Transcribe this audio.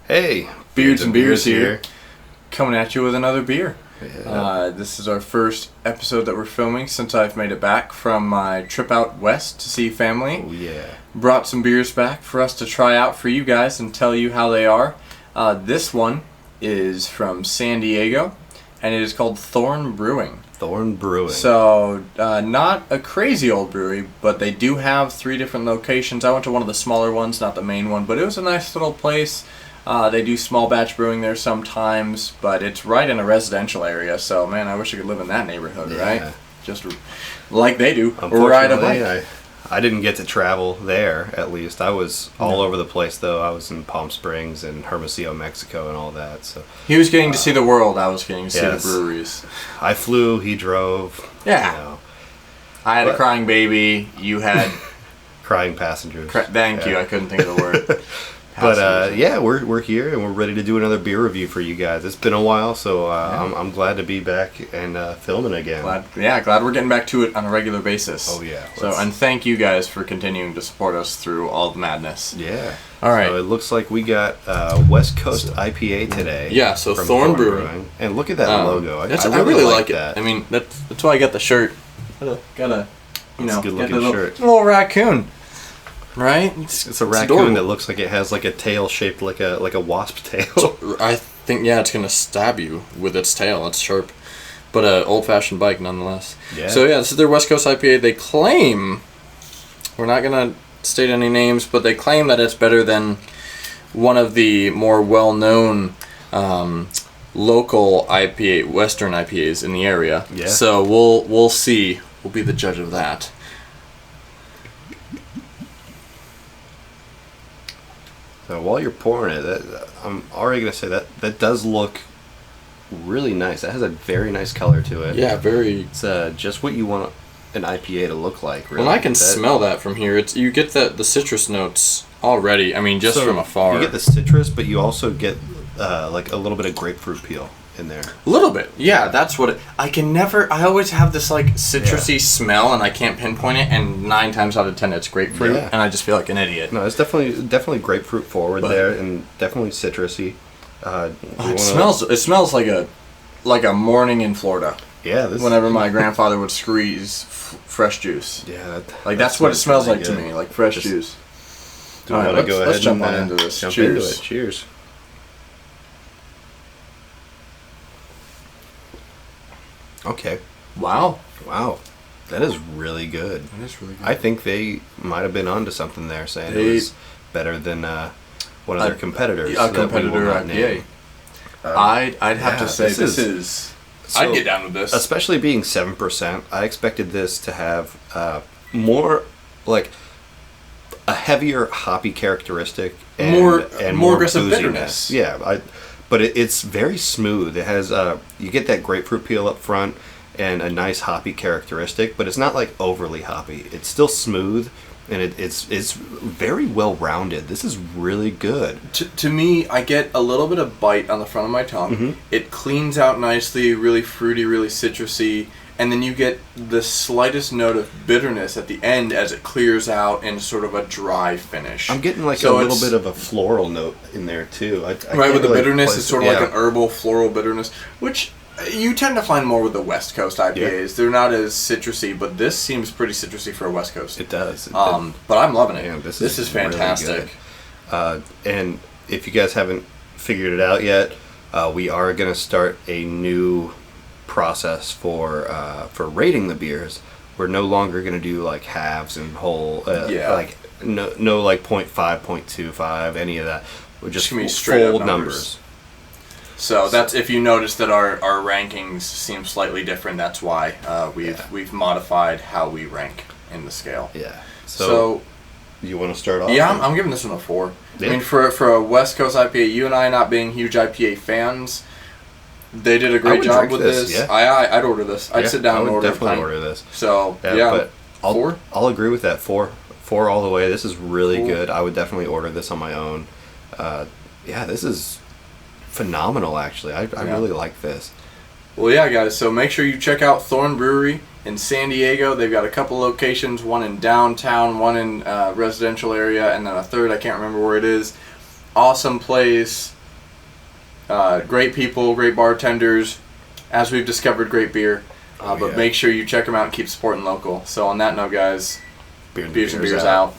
Hey, Beards and Beers here, coming at you with another beer. Yeah. This is our first episode that we're filming since I've made it back from my trip out west to see family. Oh yeah. Brought some beers back for us to try out for you guys and tell you how they are. This one is from San Diego, and it is called Thorn Brewing. Thorn Brewing. So, not a crazy old brewery, but they do have 3 different locations. I went to one of the smaller ones, not the main one, but it was a nice little place. They do small batch brewing there sometimes, but it's right in a residential area, so man, I wish I could live in that neighborhood, right? Just like they do, ride a bike. I didn't get to travel there, at least. I was all over the place, though. I was in Palm Springs and Hermosillo, Mexico, and all that. So he was getting to see the world, I was getting to see the breweries. I flew, he drove. Yeah. You know. I had a crying baby, you had... crying passengers. Thank you, I couldn't think of the word. But yeah, we're here and we're ready to do another beer review for you guys. It's been a while, so I'm glad to be back and filming again. Glad we're getting back to it on a regular basis. Oh yeah. And thank you guys for continuing to support us through all the madness. Yeah. All right. So it looks like we got West Coast IPA today. Yeah. So Thorn Brewing. And look at that logo. I really like that. I mean, that's why I got the shirt. Got a good looking shirt. Little raccoon. Right? It's a raccoon that looks like it has like a tail shaped like a wasp tail. So, I think it's gonna stab you with its tail. It's sharp, but a old-fashioned bike nonetheless. Yeah. So yeah, this is their West Coast IPA. They claim, we're not gonna state any names, but they claim that it's better than one of the more well-known local IPA, Western IPAs in the area. Yeah. So we'll see. We'll be the judge of that. So while you're pouring it, I'm already going to say that does look really nice. It has a very nice color to it. Yeah, very. It's just what you want an IPA to look like, really. Well, I can smell that from here. You get the citrus notes already. I mean, just from afar. You get the citrus, but you also get like a little bit of grapefruit peel in there. A little bit. Yeah, that's what I always have this like citrusy smell and I can't pinpoint it, and 9 times out of 10 it's grapefruit, and I just feel like an idiot. No, it's definitely grapefruit forward there, and definitely citrusy. It smells like a morning in Florida. Yeah, whenever my grandfather would squeeze fresh juice. Yeah, that's what it smells like to me, like fresh juice. Do we want to go ahead let's jump on into this. Jump Cheers. into it. Cheers. Okay. Wow. That is really good. That is really good. I think they might have been onto something there, saying it was better than one of their competitors. A competitor IPA. I'd have to say this is... I'd get down with this. Especially being 7%, I expected this to have more, like, a heavier hoppy characteristic and more aggressive booziness. bitterness. Yeah, but it's very smooth. It has you get that grapefruit peel up front and a nice hoppy characteristic, but it's not like overly hoppy. It's still smooth, and it's very well rounded. This is really good. To me, I get a little bit of bite on the front of my tongue. Mm-hmm. It cleans out nicely, really fruity, really citrusy, and then you get the slightest note of bitterness at the end as it clears out in sort of a dry finish. I'm getting like a little bit of a floral note in there too. Right, with the bitterness, it's sort of like an herbal floral bitterness, which you tend to find more with the West Coast IPAs. Yeah. They're not as citrusy, but this seems pretty citrusy for a West Coast. It does. But I'm loving it. Man, this is fantastic. Really and if you guys haven't figured it out yet, we are going to start a new process for rating the beers. We're no longer going to do like halves and whole, like no like 0.5, 0.25, any of that. We're just full numbers. So that's, if you notice that our rankings seem slightly different, that's why we've modified how we rank in the scale. Yeah. So you want to start off? Yeah, I'm giving this one a 4. Yeah. I mean, for a West Coast IPA, you and I not being huge IPA fans, they did a great job with this. Yeah. I'd order this. I'd sit down and order. Definitely order this. So but 4. I'll agree with that. 4 all the way. This is really good. I would definitely order this on my own. This is phenomenal. Actually, I really like this. Well, yeah, guys. So make sure you check out Thorn Brewery in San Diego. They've got a couple locations, one in downtown, one in residential area, and then a third, I can't remember where it is. Awesome place. Great people, great bartenders. As we've discovered, great beer. But make sure you check them out and keep supporting local. So on that note, guys, beers and beers out.